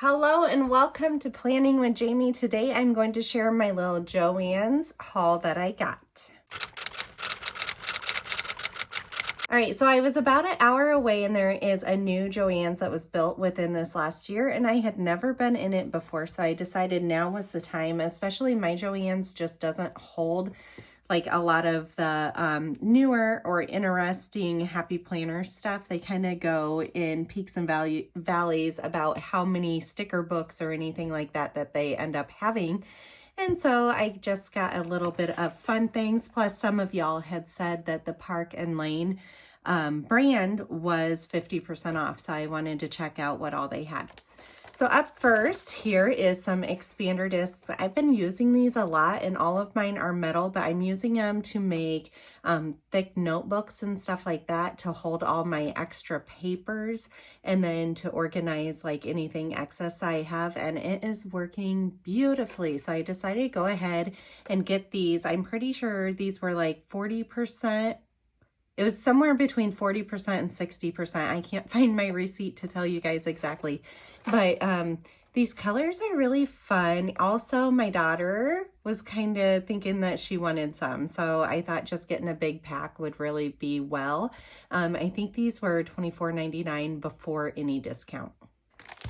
Hello and welcome to Planning with Jamie. Today I'm going to share my little Joann's haul that I got. All right, so I was about an hour away and there is a new Joann's that was built within this last year and I had never been in it before, so I decided now was the time, especially my Joann's just doesn't hold like a lot of the newer or interesting happy planner stuff. They kind of go in peaks and valleys about how many sticker books or anything like that that they end up having. And so I just got a little bit of fun things. Plus some of y'all had said that the Park and Lane brand was 50% off. So I wanted to check out what all they had. So up first, here is some expander discs. I've been using these a lot and all of mine are metal, but I'm using them to make thick notebooks and stuff like that to hold all my extra papers and then to organize like anything excess I have, and it is working beautifully. So I decided to go ahead and get these. I'm pretty sure these were like 40%. It was somewhere between 40% and 60%. I can't find my receipt to tell you guys exactly. But these colors are really fun. Also, my daughter was kind of thinking that she wanted some. So I thought just getting a big pack would really be well. I think these were $24.99 before any discount.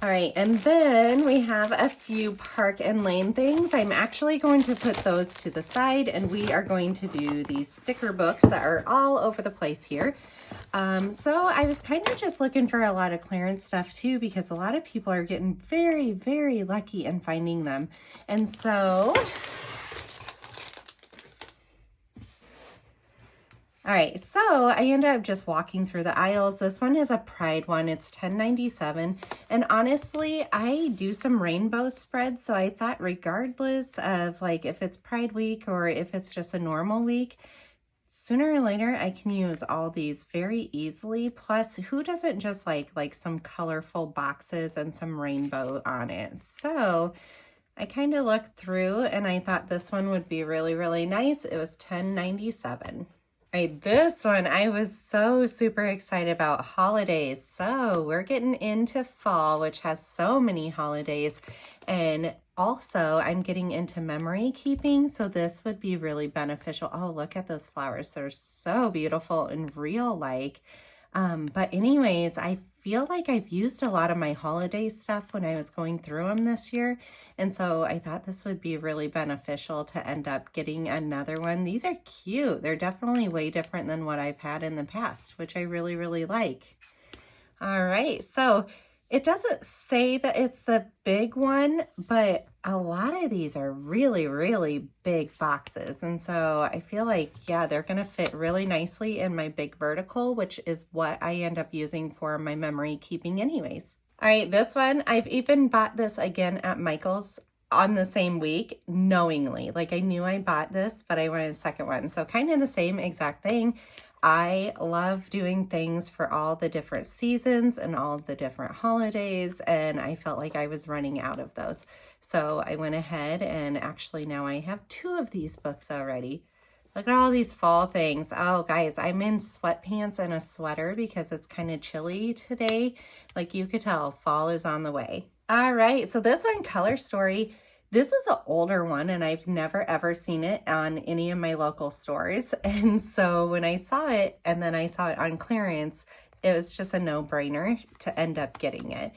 All right, and then we have a few Park and Lane things. I'm actually going to put those to the side and we are going to do these sticker books that are all over the place here. So I was kind of just looking for a lot of clearance stuff too, because a lot of people are getting very, very lucky in finding them. And so, all right, so I ended up just walking through the aisles. This one is a Pride one. It's $10.97. And honestly, I do some rainbow spreads. So I thought regardless of like if it's Pride week or if it's just a normal week, sooner or later I can use all these very easily. Plus, who doesn't just like some colorful boxes and some rainbow on it? So I kind of looked through and I thought this one would be really, really nice. It was $10.97. Right, this one I was so super excited about. Holidays. So we're getting into fall, which has so many holidays, and also I'm getting into memory keeping, so this would be really beneficial. Oh, look at those flowers. They're so beautiful and real like. But anyways, I feel like I've used a lot of my holiday stuff when I was going through them this year. And so I thought this would be really beneficial to end up getting another one. These are cute. They're definitely way different than what I've had in the past, which I really, really like. All right, so it doesn't say that it's the big one, but a lot of these are really, really big boxes. And so I feel like, yeah, they're going to fit really nicely in my big vertical, which is what I end up using for my memory keeping anyways. All right, this one, I've even bought this again at Michael's on the same week, knowingly. Like I knew I bought this, but I wanted a second one. So kind of the same exact thing. I love doing things for all the different seasons and all the different holidays, and I felt like I was running out of those. So I went ahead and actually now I have 2 of these books already. Look at all these fall things. Oh, guys, I'm in sweatpants and a sweater because it's kind of chilly today. Like you could tell, fall is on the way. All right, so this one, Color Story. This is an older one and I've never ever seen it on any of my local stores. And so when I saw it and then I saw it on clearance, it was just a no-brainer to end up getting it.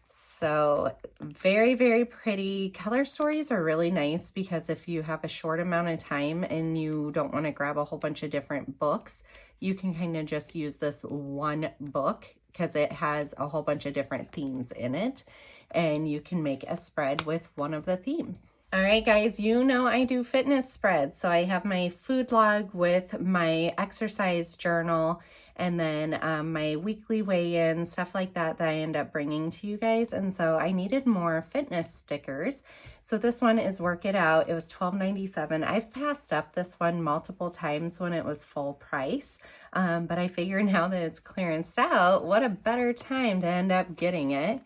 So very, very pretty. Color stories are really nice because if you have a short amount of time and you don't want to grab a whole bunch of different books, you can kind of just use this one book because it has a whole bunch of different themes in it. And you can make a spread with one of the themes. All right, guys, you know I do fitness spreads. So I have my food log with my exercise journal and then my weekly weigh-in, stuff like that I end up bringing to you guys. And so I needed more fitness stickers. So this one is Work It Out. It was $12.97. I've passed up this one multiple times when it was full price. But I figure now that it's clearanced out, what a better time to end up getting it.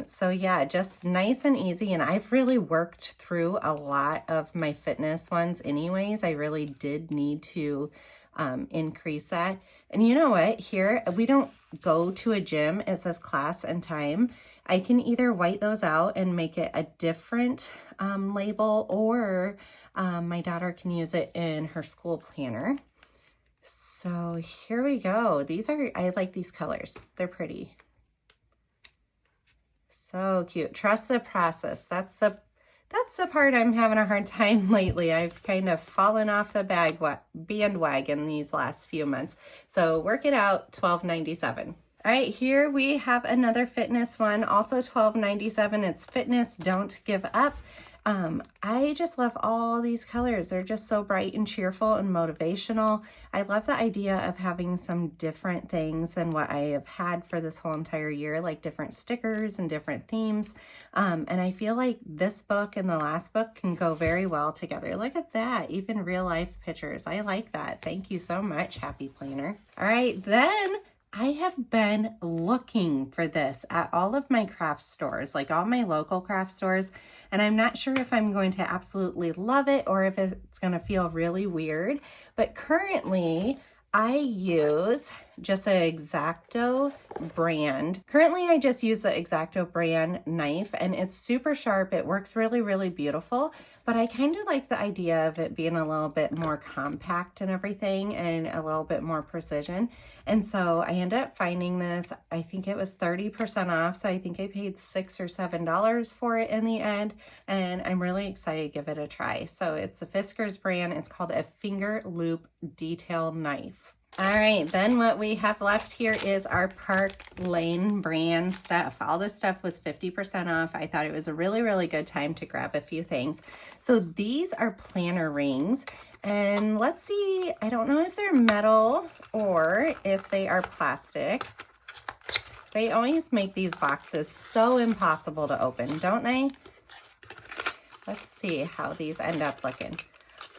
So yeah, just nice and easy. And I've really worked through a lot of my fitness ones anyways. I really did need to increase that. And you know what? Here, we don't go to a gym. It says class and time. I can either white those out and make it a different label, or my daughter can use it in her school planner. So here we go. I like these colors. They're pretty. So cute. Trust the process. That's the part I'm having a hard time lately. I've kind of fallen off the bandwagon these last few months. So work it out, $12.97. All right, here we have another fitness one, also $12.97. It's Fitness Don't Give Up. I just love all these colors. They're just so bright and cheerful and motivational. I love the idea of having some different things than what I have had for this whole entire year, like different stickers and different themes. And I feel like this book and the last book can go very well together. Look at that, even real life pictures. I like that. Thank you so much, Happy Planner. All right, then I have been looking for this at all of my craft stores, like all my local craft stores, and I'm not sure if I'm going to absolutely love it or if it's going to feel really weird. But currently, I use just an X-Acto brand. Currently, I just use the X-Acto brand knife, and it's super sharp. It works really, really beautiful, but I kind of like the idea of it being a little bit more compact and everything, and a little bit more precision. And so I ended up finding this. I think it was 30% off, so I think I paid $6 or $7 for it in the end, and I'm really excited to give it a try. So it's the Fiskars brand. It's called a finger loop detail knife. All right, then what we have left here is our Park Lane brand stuff. All this stuff was 50% off. I thought it was a really, really good time to grab a few things. So these are planner rings, and let's see, I don't know if they're metal or if they are plastic. They always make these boxes so impossible to open, don't they? Let's see how these end up looking.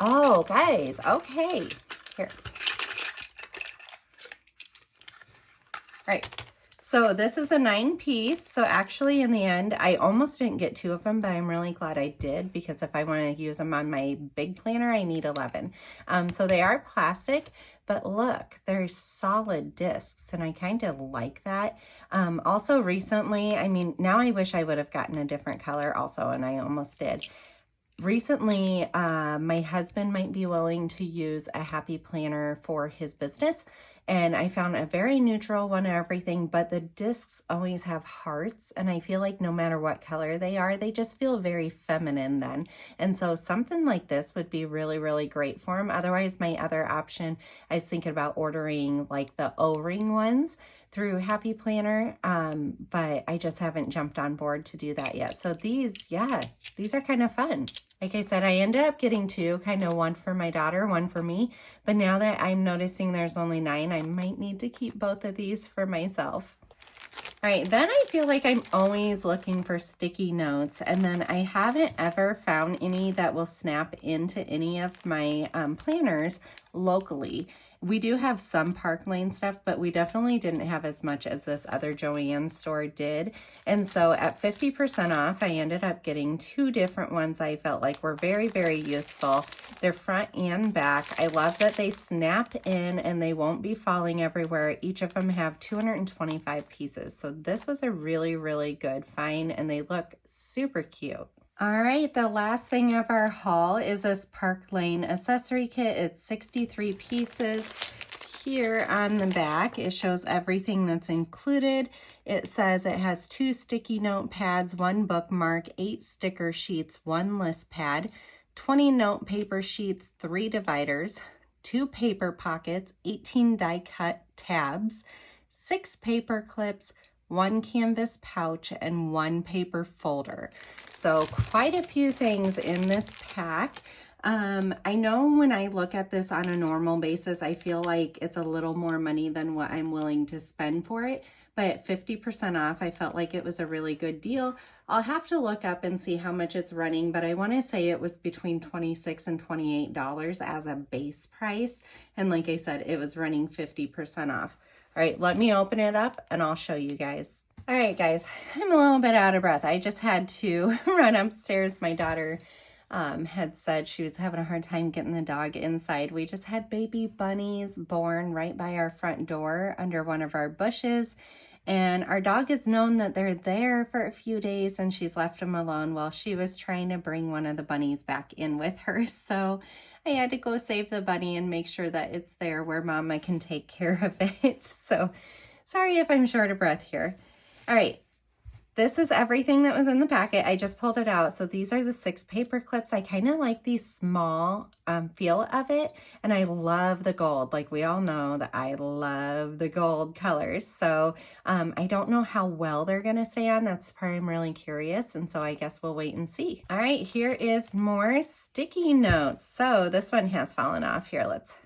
Oh, guys, okay, here. Right, so this is a 9-piece. So actually in the end, I almost didn't get 2 of them, but I'm really glad I did, because if I want to use them on my big planner, I need 11. So they are plastic, but look, they're solid discs, and I kind of like that. Also recently, I mean, now I wish I would have gotten a different color also, and I almost did. Recently, my husband might be willing to use a Happy Planner for his business, and I found a very neutral one and everything, but the discs always have hearts, and I feel like no matter what color they are, they just feel very feminine then. And so something like this would be really, really great for him. Otherwise, my other option, I was thinking about ordering like the O-ring ones through Happy Planner, but I just haven't jumped on board to do that yet. So these, yeah, these are kind of fun. Like I said, I ended up getting 2, kind of one for my daughter, one for me. But now that I'm noticing there's only 9, I might need to keep both of these for myself. All right, then I feel like I'm always looking for sticky notes, and then I haven't ever found any that will snap into any of my planners locally. We do have some Park Lane stuff, but we definitely didn't have as much as this other Joann store did. And so at 50% off, I ended up getting 2 different ones I felt like were very, very useful. They're front and back. I love that they snap in and they won't be falling everywhere. Each of them have 225 pieces. So this was a really, really good find, and they look super cute. All right, the last thing of our haul is this Park Lane accessory kit. It's 63 pieces. Here on the back, it shows everything that's included. It says it has 2 sticky note pads, 1 bookmark, 8 sticker sheets, 1 list pad, 20 note paper sheets, 3 dividers, 2 paper pockets, 18 die cut tabs, 6 paper clips, 1 canvas pouch, and 1 paper folder. So quite a few things in this pack. I know when I look at this on a normal basis, I feel like it's a little more money than what I'm willing to spend for it. But at 50% off, I felt like it was a really good deal. I'll have to look up and see how much it's running, but I want to say it was between $26 and $28 as a base price. And like I said, it was running 50% off. All right, let me open it up and I'll show you guys. All right, guys, I'm a little bit out of breath. I just had to run upstairs. My daughter had said she was having a hard time getting the dog inside. We just had baby bunnies born right by our front door under one of our bushes. And our dog has known that they're there for a few days, and she's left them alone while she was trying to bring one of the bunnies back in with her. So I had to go save the bunny and make sure that it's there where Mama can take care of it. So sorry if I'm short of breath here. All right. This is everything that was in the packet. I just pulled it out. So these are the 6 paper clips. I kind of like the small feel of it. And I love the gold. Like we all know that I love the gold colors. So I don't know how well they're going to stay on. That's the part I'm really curious. And so I guess we'll wait and see. All right, here is more sticky notes. So this one has fallen off here. Let's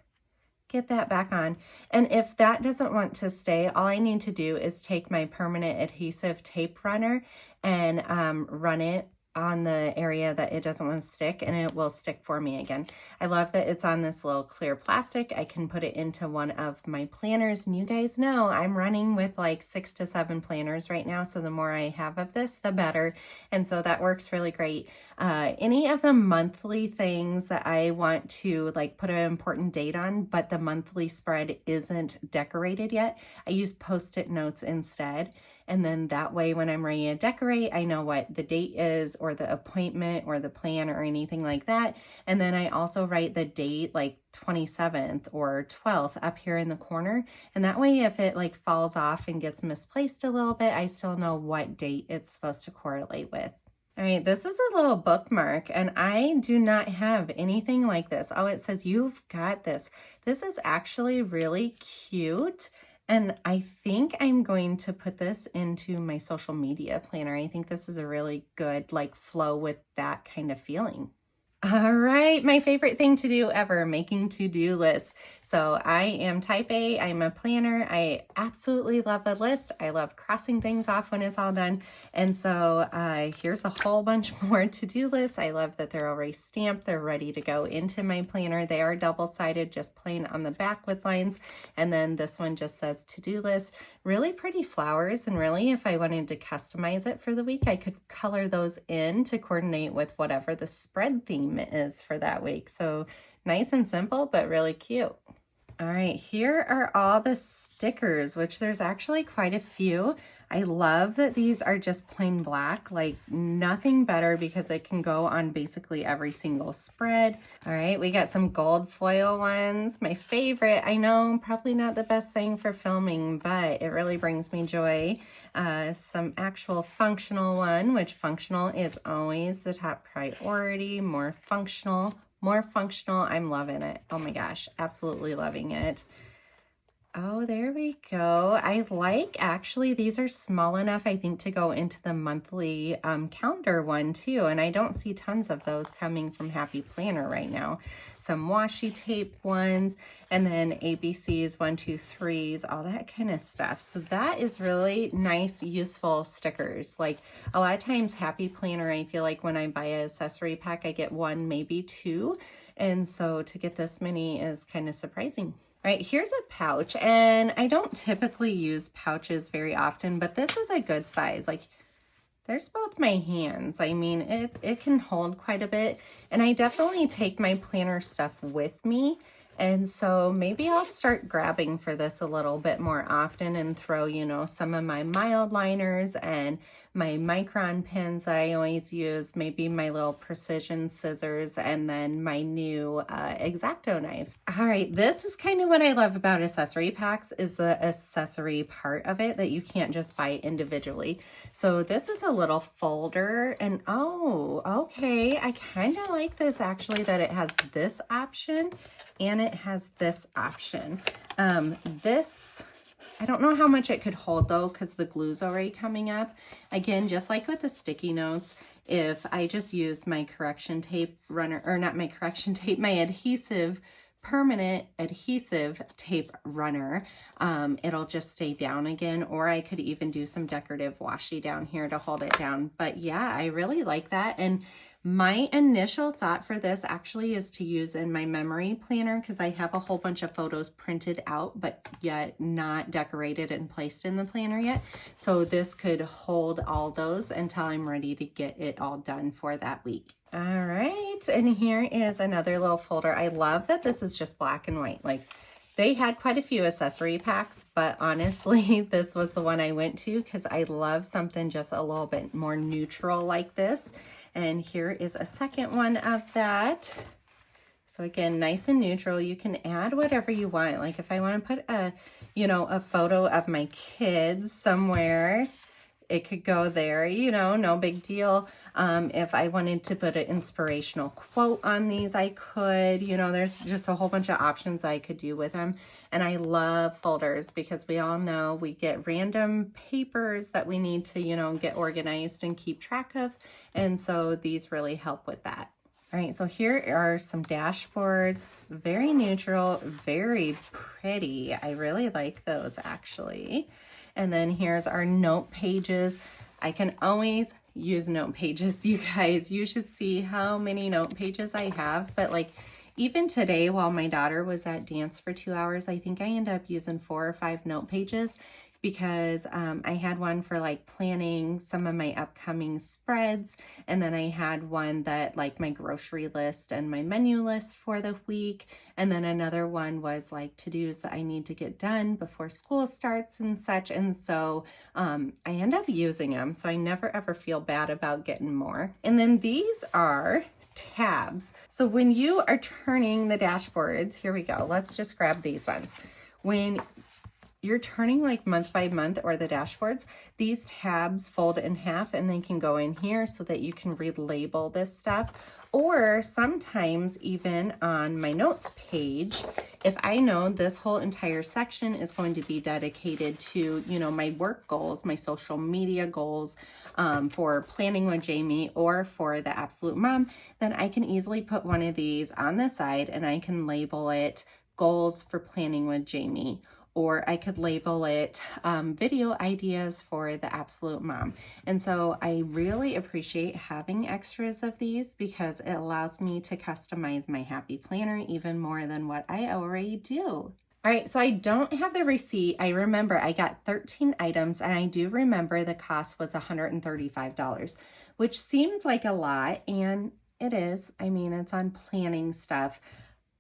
get that back on. And if that doesn't want to stay, all I need to do is take my permanent adhesive tape runner and run it on the area that it doesn't want to stick, and it will stick for me again. I love that it's on this little clear plastic. I can put it into one of my planners, and you guys know I'm running with like 6 to 7 planners right now, so the more I have of this, the better. And so that works really great. Any of the monthly things that I want to like put an important date on, but the monthly spread isn't decorated yet, I use Post-it notes instead. And then that way, when I'm ready to decorate, I know what the date is or the appointment or the plan or anything like that. And then I also write the date like 27th or 12th up here in the corner. And that way, if it like falls off and gets misplaced a little bit, I still know what date it's supposed to correlate with. All right, this is a little bookmark, and I do not have anything like this. Oh, it says, "You've got this." This is actually really cute. And I think I'm going to put this into my social media planner. I think this is a really good like flow with that kind of feeling. All right, my favorite thing to do ever, making to-do lists. So I am type A, I'm a planner. I absolutely love a list. I love crossing things off when it's all done. And so here's a whole bunch more to-do lists. I love that they're already stamped. They're ready to go into my planner. They are double-sided, just plain on the back with lines. And then this one just says to-do list. Really pretty flowers, and really if I wanted to customize it for the week, I could color those in to coordinate with whatever the spread theme is for that week. So nice and simple, but really cute. All right, here are all the stickers, which there's actually quite a few. I love that these are just plain black, like nothing better because it can go on basically every single spread. All right, we got some gold foil ones, my favorite. I know, probably not the best thing for filming, but it really brings me joy. Some actual functional one, which functional is always the top priority. More functional. I'm loving it. Oh my gosh, absolutely loving it. Oh, there we go. I like, actually, these are small enough, I think, to go into the monthly calendar one too. And I don't see tons of those coming from Happy Planner right now. Some washi tape ones, and then ABCs, 1, 2, 3s, all that kind of stuff. So that is really nice, useful stickers. Like a lot of times Happy Planner, I feel like when I buy an accessory pack, I get 1, maybe 2. And so to get this many is kind of surprising. All right, here's a pouch, and I don't typically use pouches very often, but this is a good size. Like, there's both my hands. I mean, it can hold quite a bit, and I definitely take my planner stuff with me, and so maybe I'll start grabbing for this a little bit more often and throw, you know, some of my mild liners and my micron pins that I always use, maybe my little precision scissors, and then my new X-Acto knife. All right, this is kind of what I love about accessory packs, is the accessory part of it that you can't just buy individually. So this is a little folder, and oh, okay, I kind of like this actually, that it has this option and it has this option. This, I don't know how much it could hold though, because the glue's already coming up. Again, just like with the sticky notes, if I just use my correction tape runner, or not my correction tape, my adhesive, permanent adhesive tape runner, it'll just stay down again, or I could even do some decorative washi down here to hold it down. But yeah, I really like that. And my initial thought for this actually is to use in my memory planner, because I have a whole bunch of photos printed out, but yet not decorated and placed in the planner yet. So this could hold all those until I'm ready to get it all done for that week. All right, and here is another little folder. I love that this is just black and white. Like, They had quite a few accessory packs, but honestly, this was the one I went to because I love something just a little bit more neutral like this. And here is a second one of that. So again, nice and neutral. You can add whatever you want. Like if I want to put a, you know, a photo of my kids somewhere, it could go there, you know, no big deal. If I wanted to put an inspirational quote on these, I could, you know, there's just a whole bunch of options I could do with them. And I love folders because we all know we get random papers that we need to, you know, get organized and keep track of. And so these really help with that. All right, so here are some dashboards, very neutral, very pretty. I really like those actually. And then here's our note pages. I can always use note pages, you guys. You should see how many note pages I have. But like even today while my daughter was at dance for 2 hours, I think I ended up using 4 or 5 note pages because I had one for like planning some of my upcoming spreads. And then I had one that like my grocery list and my menu list for the week. And then another one was like to-dos that I need to get done before school starts and such. And so I end up using them. So I never ever feel bad about getting more. And then these are tabs. So when you are turning the dashboards, here we go. Let's just grab these ones. When you're turning like month by month or the dashboards, these tabs fold in half and they can go in here so that you can relabel this stuff. Or sometimes even on my notes page, if I know this whole entire section is going to be dedicated to, you know, my work goals, my social media goals, for Planning with Jamie or for the Absolute Mom, then I can easily put one of these on the side and I can label it Goals for Planning with Jamie. Or I could label it video ideas for the Absolute Mom. And so I really appreciate having extras of these because it allows me to customize my happy planner even more than what I already do. All right, so I don't have the receipt. I remember I got 13 items and I do remember the cost was $135, which seems like a lot, and it is. I mean, it's on planning stuff,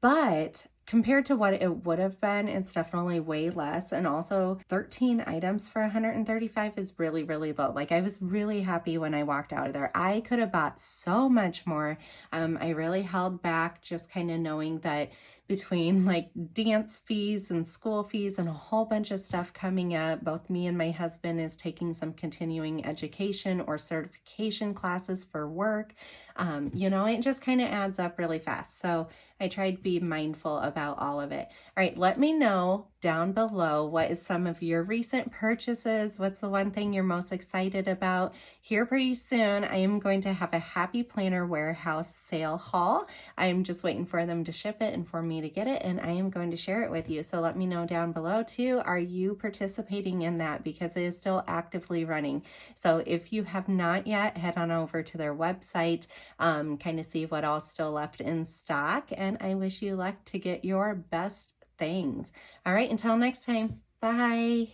but compared to what it would have been, it's definitely way less. And also 13 items for 135 is really, really low. Like I was really happy when I walked out of there. I could have bought so much more. I really held back just kind of knowing that between like dance fees and school fees and a whole bunch of stuff coming up, both me and my husband is taking some continuing education or certification classes for work. You know, it just kind of adds up really fast. So I tried to be mindful about all of it. All right, let me know down below what is some of your recent purchases. What's the one thing you're most excited about? Here pretty soon, I am going to have a Happy Planner Warehouse sale haul. I'm just waiting for them to ship it and for me to get it, and I am going to share it with you. So let me know down below too. Are you participating in that? Because it is still actively running. So if you have not yet, head on over to their website, kind of see what all's still left in stock, and I wish you luck to get your best things. All right, until next time, bye.